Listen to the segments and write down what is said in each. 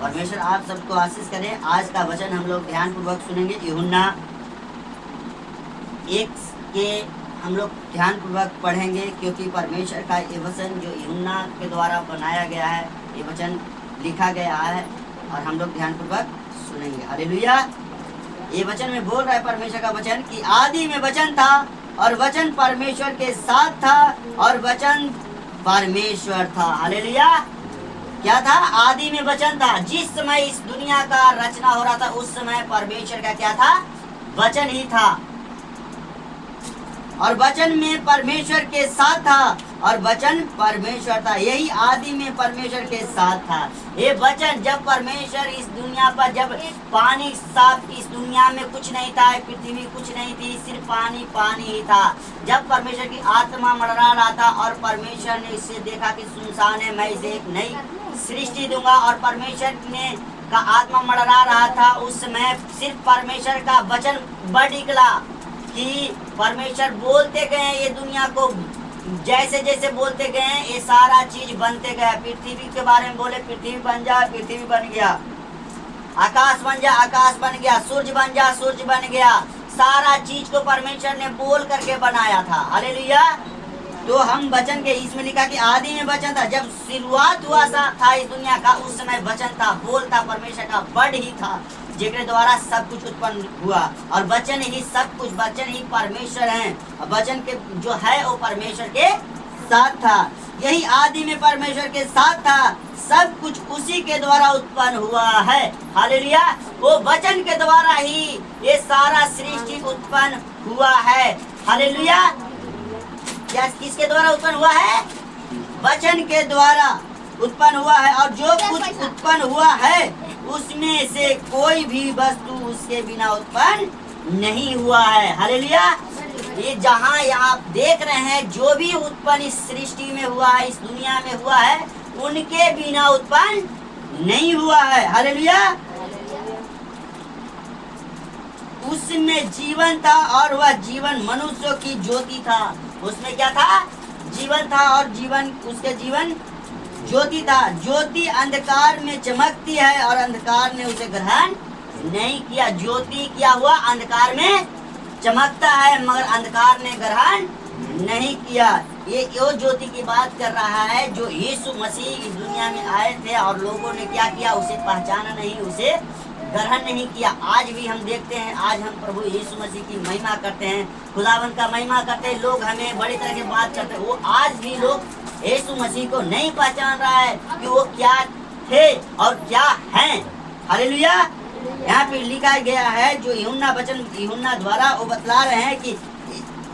परमेश्वर आप सबको आशीष करें। आज का वचन हम लोग ध्यानपूर्वक सुनेंगे। यूहन्ना 1 के हम लोग ध्यानपूर्वक पढ़ेंगे, क्योंकि परमेश्वर का ये वचन जो यूहन्ना के द्वारा बनाया गया है, ये वचन लिखा गया है और हम लोग ध्यानपूर्वक सुनेंगे। हालेलुया। ये वचन में बोल रहा है परमेश्वर का वचन कि आदि में वचन था और वचन परमेश्वर के साथ था और वचन परमेश्वर था। हालेलुया। क्या था? आदि में वचन था। जिस समय इस दुनिया का रचना हो रहा था उस समय परमेश्वर का क्या था? वचन ही था। और वचन में परमेश्वर के साथ था और वचन परमेश्वर था। यही आदि में परमेश्वर के साथ था। ये वचन जब परमेश्वर इस दुनिया पर, जब पानी साफ, इस दुनिया में कुछ नहीं था, पृथ्वी कुछ नहीं थी, सिर्फ पानी पानी ही था। जब परमेश्वर की आत्मा मंडरा रहा था और परमेश्वर ने इसे देखा कि सुनसान है, मैं इसे एक नई सृष्टि दूंगा, और परमेश्वर ने का आत्मा मंडरा रहा था, उस समय सिर्फ परमेश्वर का वचन बढ़ निकला कि परमेश्वर बोलते गए ये दुनिया को, जैसे जैसे बोलते गए ये सारा चीज बनते गए। पृथ्वी के बारे में बोले पृथ्वी बन जा, पृथ्वी बन गया। आकाश बन जा, आकाश बन गया। सूर्य बन जा, सूर्य बन गया। सारा चीज को परमेश्वर ने बोल करके बनाया था। हालेलुया। तो हम वचन के इसमें लिखा कि आदि में वचन था। जब शुरुआत हुआ था इस दुनिया का, उस समय वचन था, बोल था, परमेश्वर का वर्ड ही था, जिसके द्वारा सब कुछ उत्पन्न हुआ। और वचन ही सब कुछ, वचन ही परमेश्वर है। वचन के जो है वो परमेश्वर के साथ था। यही आदि में परमेश्वर के साथ था। सब कुछ उसी के द्वारा उत्पन्न हुआ है। हालेलुया। वो वचन के द्वारा ही ये सारा सृष्टि उत्पन्न हुआ है। हालेलुया। क्या किसके द्वारा उत्पन्न हुआ है? वचन के द्वारा उत्पन्न हुआ है। और जो कुछ उत्पन्न हुआ है उसमें से कोई भी वस्तु उसके बिना उत्पन्न नहीं हुआ है। हालेलुया। ये जहाँ आप देख रहे हैं, जो भी उत्पन्न इस सृष्टि में हुआ है, इस दुनिया में हुआ है, उनके बिना उत्पन्न नहीं हुआ है। हालेलुया। उसमें जीवन था और वह जीवन मनुष्यों की ज्योति था। उसमें क्या था? जीवन था और जीवन, उसके जीवन ज्योति था। ज्योति अंधकार में चमकती है और अंधकार ने उसे ग्रहण नहीं किया। ज्योति क्या हुआ? अंधकार में चमकता है मगर अंधकार ने ग्रहण नहीं किया। ये वो ज्योति की बात कर रहा है जो यीशु मसीह इस दुनिया में आए थे और लोगों ने क्या किया? उसे पहचाना नहीं, उसे ग्रहण नहीं किया। आज भी हम देखते हैं, आज हम प्रभु यीशु मसीह की महिमा करते हैं, खुदावंत का महिमा करते हैं। लोग हमें बड़ी तरह की बात करते हैं। वो आज भी लोग यीशु मसीह को नहीं पहचान रहा है कि वो क्या थे और क्या हैं। हालेलुया। यहाँ पे लिखा गया है, जो यूहन्ना द्वारा वो बतला रहे हैं कि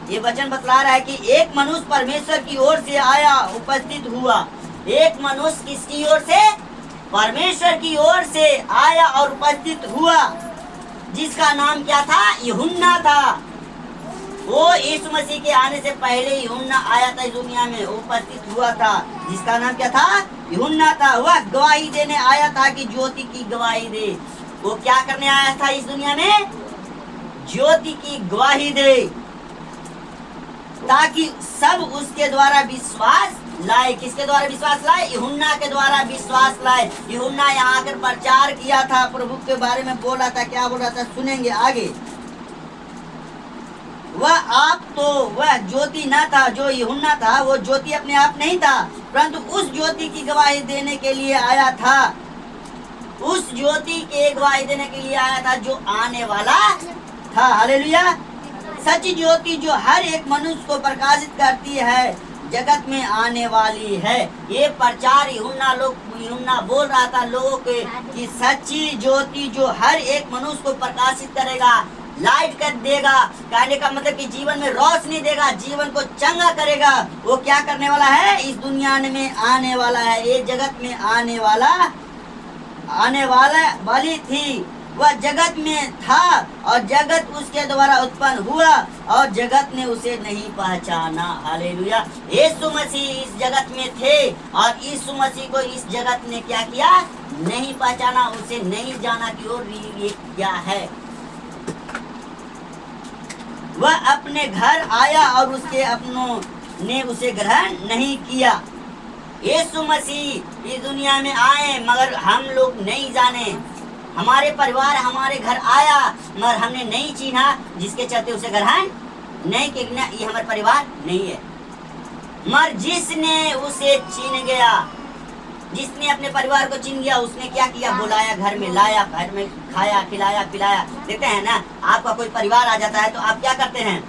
ये वचन बतला रहा है कि एक मनुष्य परमेश्वर की ओर से आया, उपस्थित हुआ। एक मनुष्य किसकी ओर से? परमेश्वर की ओर से आया और उपस्थित हुआ, जिसका नाम क्या था? यूहन्ना था। वो यीशु मसीह के आने से पहले यूहन्ना आया था इस दुनिया में, उपस्थित हुआ था, जिसका नाम क्या था? यूहन्ना था। वह गवाही देने आया था कि ज्योति की गवाही दे। वो क्या करने आया था इस दुनिया में? ज्योति की गवाही दे, ताकि सब उसके द्वारा विश्वास लाए। किसके द्वारा विश्वास लाए? यूहन्ना के द्वारा विश्वास लाए। यूहन्ना यहाँ आकर प्रचार किया था, प्रभु के बारे में बोला था। क्या बोल रहा था? सुनेंगे आगे। वह ज्योति न था जो यूहन्ना था, वो ज्योति अपने आप नहीं था, परंतु उस ज्योति की गवाही देने के लिए आया था। उस ज्योति के गवाही देने के लिए आया था जो आने वाला था। हालेलुया। सच्ची ज्योति जो हर एक मनुष्य को प्रकाशित करती है, जगत में आने वाली है। ये प्रचार यूहन्ना बोल रहा था लोगों के कि सच्ची ज्योति जो हर एक मनुष्य को प्रकाशित करेगा, लाइट कर देगा। कहने का मतलब कि जीवन में रोशनी देगा, जीवन को चंगा करेगा। वो क्या करने वाला है? इस दुनिया में आने वाला है। ये जगत में आने वाली थी। वह जगत में था और जगत उसके द्वारा उत्पन्न हुआ और जगत ने उसे नहीं पहचाना। हालेलुया। यीशु मसीह इस जगत में थे और यीशु मसीह को इस जगत ने क्या किया? नहीं पहचाना, उसे नहीं जाना कि और ये क्या है। वह अपने घर आया और उसके अपनों ने उसे ग्रहण नहीं किया। यीशु मसीह इस दुनिया में आए मगर हम लोग नहीं जाने। हमारे परिवार हमारे घर आया मगर हमने नहीं चिन्हा, जिसके चलते उसे ग्रहण नहीं किया। ये हमारा परिवार नहीं है। मगर जिसने उसे छीन गया, जिसने अपने परिवार को छीन गया, उसने क्या किया? बुलाया, घर में लाया, घर में खाया, खिलाया, पिलाया। देखते हैं ना, आपका कोई परिवार आ जाता है तो आप क्या करते हैं?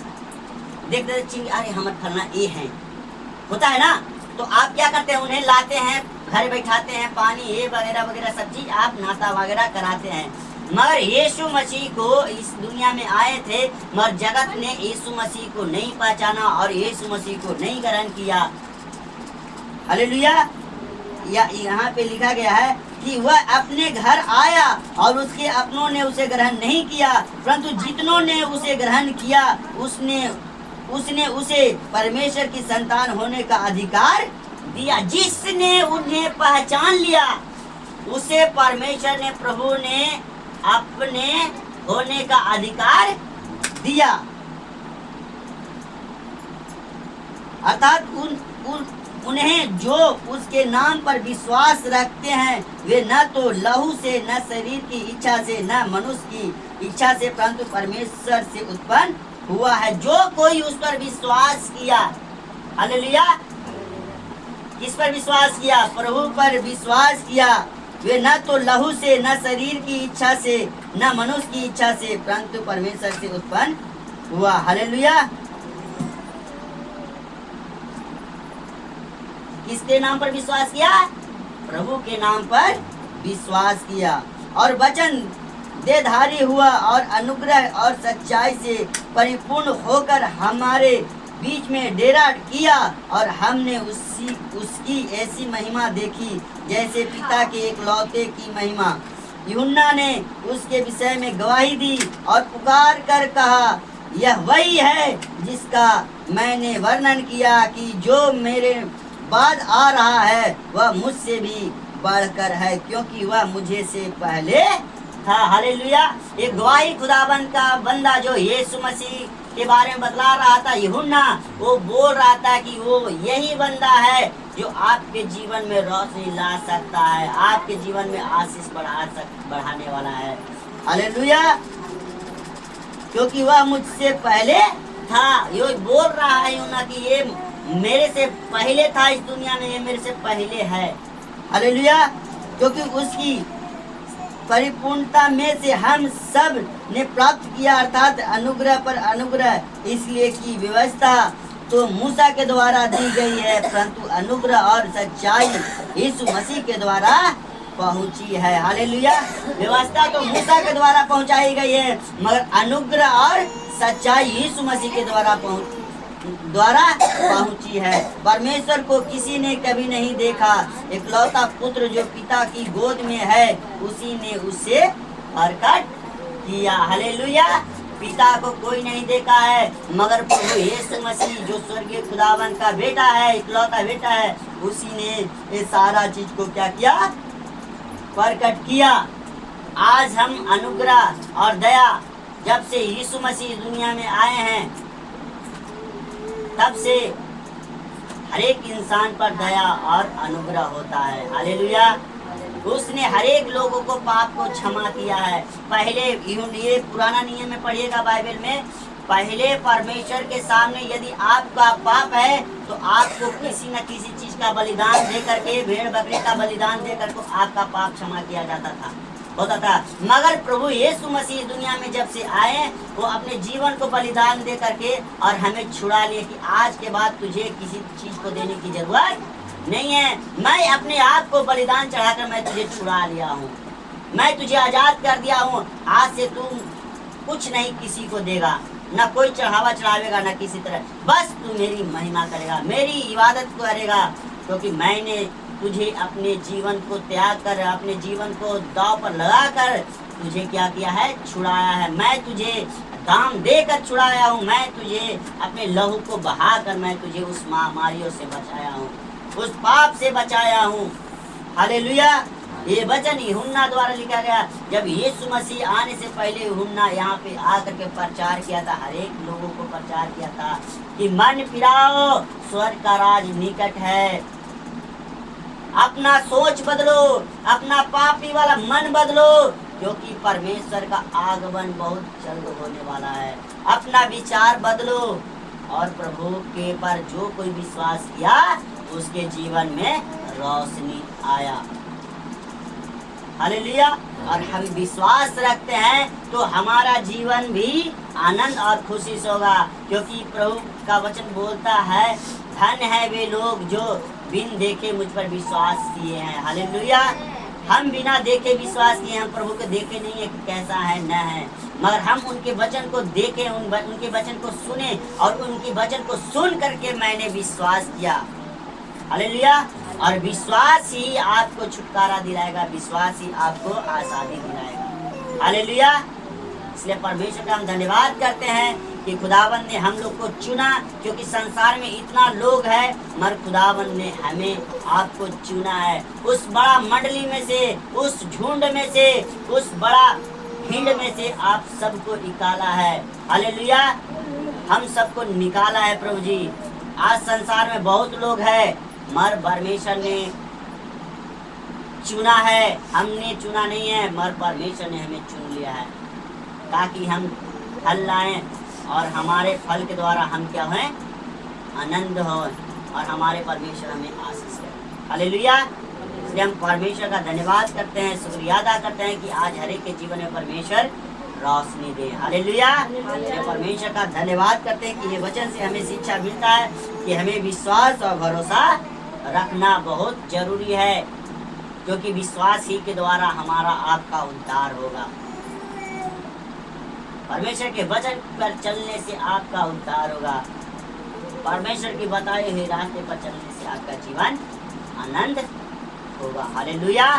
देखते छीन, अरे हमारे फलना ये है, होता है ना, तो आप क्या करते हैं? उन्हें लाते हैं, घर बैठाते हैं, पानी ये वगैरह वगैरह सब चीज आप नाश्ता वगैरह कराते हैं। मगर यीशु मसीह को इस दुनिया में आए थे मगर जगत ने यीशु मसीह को नहीं पहचाना और यीशु मसीह को नहीं ग्रहण किया। हालेलुया। या यहाँ पे लिखा गया है कि वह अपने घर आया और उसके अपनों ने उसे ग्रहण नहीं किया, परंतु जितनों ने उसे ग्रहण किया उसने उसे परमेश्वर की संतान होने का अधिकार दिया। जिसने उन्हें पहचान लिया उसे परमेश्वर ने, प्रभु ने अपने होने का अधिकार दिया। अर्थात उन्हें जो उसके नाम पर विश्वास रखते हैं वे न तो लहू से, न शरीर की इच्छा से, न मनुष्य की इच्छा से, परंतु परमेश्वर से उत्पन्न हुआ है। जो कोई उस पर विश्वास किया, हालेलुया, किस पर विश्वास किया? प्रभु पर विश्वास किया। वे न तो लहू से, न शरीर की इच्छा से, न मनुष्य की इच्छा से, परंतु परमेश्वर से उत्पन्न हुआ। हालेलुया। किसके नाम पर विश्वास किया? प्रभु के नाम पर विश्वास किया और वचन देहधारी हुआ और अनुग्रह और सच्चाई से परिपूर्ण होकर हमारे बीच में डेरा किया और हमने उसकी ऐसी महिमा देखी जैसे पिता के एकलौते की महिमा। यूहन्ना ने उसके विषय में गवाही दी और पुकार कर कहा, यह वही है जिसका मैंने वर्णन किया कि जो मेरे बाद आ रहा है वह मुझसे भी बढ़कर है, क्योंकि वह मुझे से पहले था। हालेलुया। एक गवाही खुदाबंद का बंदा जो यीशु मसीह के बारे में बतला रहा था, यूहन्ना, वो बोल रहा था कि वो यही बंदा है जो आपके जीवन में रोशनी ला सकता है, आपके जीवन में आशीष बढ़ाने वाला है। हालेलुया। क्योंकि वह मुझसे पहले था। ये बोल रहा है यूहन्ना कि ये मेरे से पहले था इस दुनिया में, ये मेरे से पहले है। हालेलुया। क्योंकि उसकी परिपूर्णता में से हम सब ने प्राप्त किया, अर्थात अनुग्रह पर अनुग्रह, इसलिए कि व्यवस्था तो मूसा के द्वारा दी गई है, परंतु अनुग्रह और सच्चाई यीशु मसीह के द्वारा पहुंची है। हालेलुया। व्यवस्था तो मूसा के द्वारा पहुंचाई गई है मगर अनुग्रह और सच्चाई यीशु मसीह के द्वारा पहुंची है। परमेश्वर को किसी ने कभी नहीं देखा, एकलौता पुत्र जो पिता की गोद में है उसी ने उसे प्रकट किया। हालेलुया। पिता को कोई नहीं देखा है मगर प्रभु यीशु मसीह जो स्वर्गीय खुदावन का बेटा है, इकलौता बेटा है, उसी ने ये सारा चीज को क्या किया? प्रकट किया। आज हम अनुग्रह और दया, जब से यीशु मसीह दुनिया में आए हैं तब से हर एक इंसान पर दया और अनुग्रह होता है। हालेलुया। उसने हर एक लोगों को पाप को क्षमा किया है। पहले ये पुराना नियम में पढ़िएगा बाइबल में, पहले परमेश्वर के सामने यदि आपका पाप है तो आपको किसी न किसी चीज का बलिदान दे करके, भेड़ बकरी का बलिदान दे करके आपका पाप क्षमा किया जाता था, होता था। मगर प्रभु यीशु मसीह दुनिया में जब से आए वो अपने जीवन को बलिदान दे करके और हमें छुड़ा लिए कि आज के बाद तुझे किसी चीज को देने की जरूरत नहीं है। मैं अपने आप को बलिदान चढ़ाकर मैं तुझे छुड़ा लिया हूँ, मैं तुझे आजाद कर दिया हूँ। आज से तू कुछ नहीं किसी को देगा, न कोई चढ़ावा चढ़ावेगा, न किसी तरह, बस तू मेरी महिमा करेगा, मेरी इबादत करेगा, क्योंकि मैंने तुझे अपने जीवन को त्याग कर, अपने जीवन को दांव पर लगा कर तुझे क्या किया है? छुड़ाया है। मैं तुझे दाम देकर छुड़ाया हूँ, मैं तुझे अपने लहू को बहाकर मैं तुझे उस महामारियों से बचाया हूँ, उस पाप से बचाया हूँ। हालेलुया। ये वचन यूहन्ना द्वारा लिखा गया। जब यीशु मसीह आने से पहले यूहन्ना यहाँ पे आकर के प्रचार किया था, हर एक लोगों को प्रचार किया था कि मन फिराओ, स्वर्ग का राज निकट है। अपना सोच बदलो, अपना पापी वाला मन बदलो, क्योंकि परमेश्वर का आगमन बहुत जल्द होने वाला है। अपना विचार बदलो और प्रभु के पर जो कोई विश्वास किया उसके जीवन में रोशनी आया। हालेलुया। और हम विश्वास रखते हैं तो हमारा जीवन भी आनंद और खुशी से होगा, क्योंकि प्रभु का वचन बोलता है, धन है वे लोग जो बिन देखे मुझ पर विश्वास किए हैं। हालेलुया। हम बिना देखे विश्वास किए, हम प्रभु को देखे नहीं है कि कैसा है न है, मगर हम उनके वचन को देखे, उनके वचन को सुने और उनके वचन को सुन करके मैंने विश्वास किया। हालेलुया। और विश्वास ही आपको छुटकारा दिलाएगा, विश्वास ही आपको आजादी दिलाएगा। हालेलुया। इसलिए परमेश्वर का हम धन्यवाद करते हैं कि खुदावन ने हम लोग को चुना, क्योंकि संसार में इतना लोग है, मगर खुदावन ने हमें आपको चुना है। उस बड़ा मंडली में से, उस झुंड में से, उस बड़ा भीड़ में से आप सबको निकाला है। हालेलुया। हम सबको निकाला है प्रभु जी। आज संसार में बहुत लोग हैं, मगर परमेश्वर ने चुना है, हमने चुना नहीं है, मगर परमेश्वर ने हमें चुन लिया है, ताकि हम फल लाएं और हमारे फल के द्वारा हम क्या हैं, आनंद हो और हमारे परमेश्वर हमें आशीष करें। हालेलुया। इसलिए हम परमेश्वर का धन्यवाद करते हैं, शुक्रिया अदा करते हैं कि आज हर एक के जीवन में परमेश्वर रोशनी दे। हालेलुया। परमेश्वर का धन्यवाद करते हैं कि ये वचन से हमें शिक्षा मिलता है कि हमें विश्वास और भरोसा रखना बहुत जरूरी है, क्योंकि विश्वास ही के द्वारा हमारा आपका उद्धार होगा। परमेश्वर के वचन पर चलने से आपका उद्धार होगा। परमेश्वर की बताए हुए रास्ते पर चलने से आपका जीवन आनंद होगा। हालेलुया।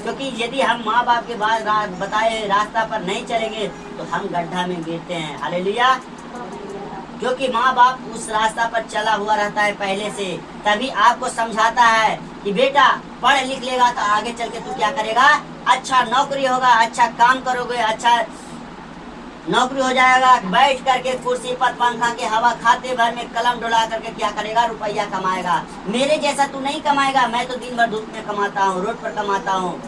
क्योंकि यदि हम माँ बाप के बाद बताए हुए रास्ता पर नहीं चलेंगे तो हम गड्ढा में गिरते हैं। हालेलुया। क्योंकि माँ बाप उस रास्ता पर चला हुआ रहता है पहले से, तभी आपको समझाता है कि बेटा पढ़ लिख लेगा तो आगे चल के तू क्या करेगा, अच्छा नौकरी होगा, अच्छा काम करोगे, अच्छा नौकरी हो जाएगा, बैठ करके कुर्सी पर पंखा के हवा खाते भर में कलम डुला करके क्या करेगा, रुपया कमाएगा। मेरे जैसा तू नहीं कमाएगा, मैं तो दिन भर धूप में कमाता हूँ, रोड पर कमाता हूँ।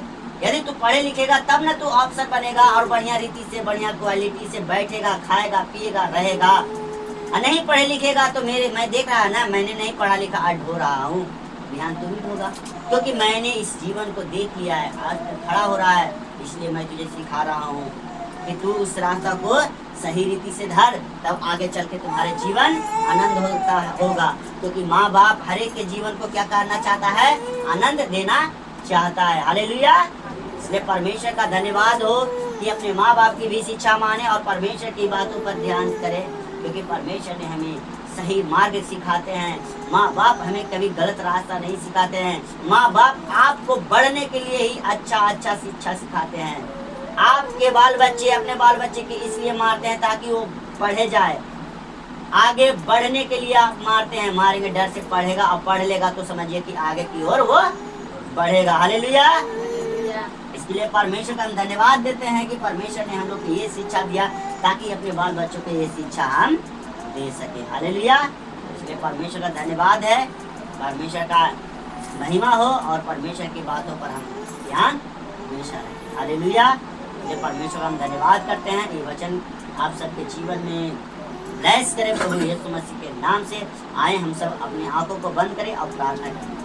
यदि तू पढ़े लिखेगा तब ना तू अफसर बनेगा और बढ़िया रीति से, बढ़िया क्वालिटी से बैठेगा, खाएगा, पिएगा, रहेगा। नहीं पढ़े लिखेगा तो मैं देख रहा है ना, मैंने नहीं पढ़ा लिखा, आज ढो रहा हूँ, ध्यान तो भी होगा, क्योंकि मैंने इस जीवन को देख लिया है, आज तू खड़ा हो रहा है, इसलिए मैं तुझे सिखा रहा हूँ कि तू उस रास्ता को सही रीति से धर, तब आगे चल के तुम्हारे जीवन आनंद होगा। क्योंकि माँ बाप हर एक के जीवन को क्या करना चाहता है, आनंद देना चाहता है। हालेलुया। इसलिए परमेश्वर का धन्यवाद हो कि अपने माँ बाप की भी शिक्षा माने और परमेश्वर की बातों पर ध्यान करें, क्योंकि परमेश्वर ने हमें सही मार्ग सिखाते हैं। माँ बाप हमें कभी गलत रास्ता नहीं सिखाते हैं। माँ बाप आपको बढ़ने के लिए ही अच्छा शिक्षा सिखाते हैं। आपके बाल बच्चे अपने बाल बच्चे के इसलिए मारते हैं ताकि वो पढ़े जाए, आगे बढ़ने के लिए आप मारते हैं, मारेंगे डर से, पढ़ेगा और पढ़ लेगा तो समझिए कि आगे की ओर वो बढ़ेगा। हालेलुया। इसके लिए परमेश्वर का हम धन्यवाद देते हैं कि परमेश्वर ने हम लोग को ये शिक्षा दिया ताकि अपने बाल बच्चों को ये शिक्षा हम दे सके। हालेलुया। इसलिए परमेश्वर का धन्यवाद है, परमेश्वर का महिमा हो और परमेश्वर की बातों पर हम ध्यान हमेशा रखें। हालेलुया। इसलिए परमेश्वर का हम धन्यवाद करते हैं। ये वचन आप सबके जीवन में ब्लेस करें प्रभु यीशु मसीह के नाम से। आए हम सब अपनी आंखों को बंद करें और प्रार्थना करें।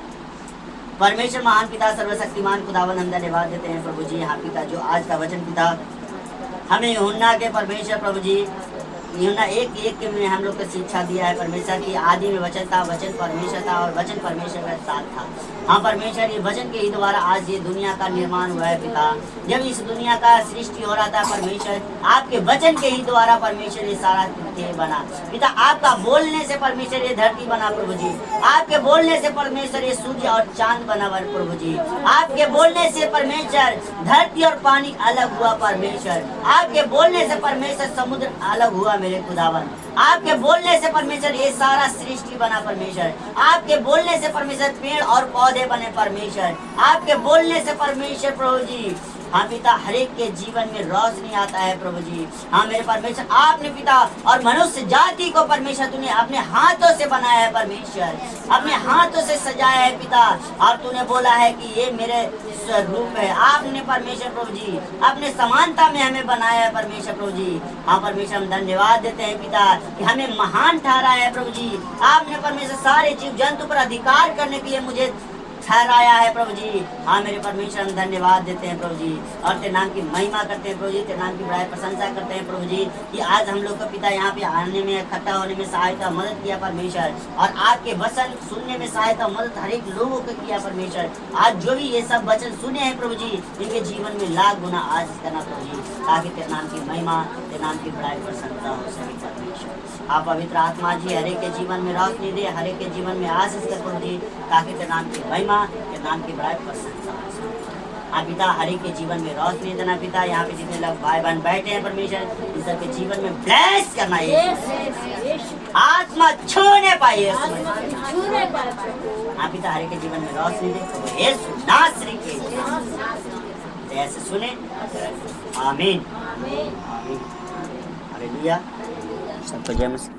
परमेश्वर महान पिता सर्वशक्तिमान खुदावन हम धन्यवाद देते हैं प्रभु जी, यहाँ पिता जो आज का वचन पिता हमें यूहन्ना के परमेश्वर प्रभु जी, यूहन्ना 1:1 में हम लोग को शिक्षा दिया है परमेश्वर की आदि में वचन था, वचन परमेश्वर था और वचन परमेश्वर के साथ था। हाँ परमेश्वर, ये वचन के ही द्वारा आज ये दुनिया का निर्माण हुआ है पिता। जब इस दुनिया का सृष्टि हो रहा था परमेश्वर, आपके वचन के ही द्वारा परमेश्वर ये सारा बना पिता। आपका बोलने से परमेश्वर ये धरती बना प्रभु जी, आपके बोलने से परमेश्वर ये सूर्य और चांद बना प्रभु जी, आपके बोलने से परमेश्वर धरती और पानी अलग हुआ परमेश्वर, आपके बोलने से परमेश्वर समुद्र अलग हुआ मेरे खुदावन। आपके बोलने से परमेश्वर ये सारा सृष्टि बना परमेश्वर। आपके बोलने से परमेश्वर पेड़ और पौधे बने परमेश्वर। आपके बोलने से परमेश्वर प्रभु जी हाँ पिता हर एक के जीवन में रोशनी आता है प्रभु जी। हाँ मेरे परमेश्वर आपने पिता और मनुष्य जाति को परमेश्वर तूने अपने हाथों से बनाया है परमेश्वर, अपने हाथों से सजाया है पिता। और तूने बोला है कि ये मेरे स्वरूप है। आपने परमेश्वर प्रभु जी अपने समानता में हमें बनाया है परमेश्वर प्रभु जी। हाँ परमेश्वर हम धन्यवाद देते हैं पिता कि हमें महान ठहराया है प्रभु जी। आपने परमेश्वर सारे जीव जंतु पर अधिकार करने के लिए मुझे ठहराया है प्रभु जी। हाँ मेरे परमेश्वर हम धन्यवाद देते हैं प्रभु जी और तेरे नाम की महिमा करते हैं प्रभु जी। तेरे नाम की बड़ाई प्रशंसा करते हैं प्रभु जी कि आज हम लोग को पिता यहाँ पे आने में इकट्ठा होने में सहायता मदद किया परमेश्वर और आपके वचन सुनने में सहायता मदद हर एक लोगों को किया परमेश्वर। आज जो भी ये सब वचन सुने हैं प्रभु जी इनके जीवन में लाख गुना आज करना प्रभु जी ताकि तेरे नाम की महिमा तेरे नाम की बड़ाई प्रशंसा हो सके परमेश्वर। आप पवित्र आत्मा जी हर एक के जीवन में रोशनी दे, हर एक के जीवन में आशीष कर प्रभु जी ताकि तेरे नाम की महिमा तेरे नाम की बड़ाई प्रशंसा हो सके। हाँ पिता हर एक के जीवन में रोशनी देना पिता। यहाँ पे जितने लोग भाई बहन बैठे हैं परमेश्वर इन सबके जीवन में ब्लेस करना है, आत्मा छूने पाए। हाँ पिता हर एक के जीवन में रोशनी दे यीशु नासरी के ऐसे सुने। आमीन आमीन हालेलुया। सबको जय मसीह।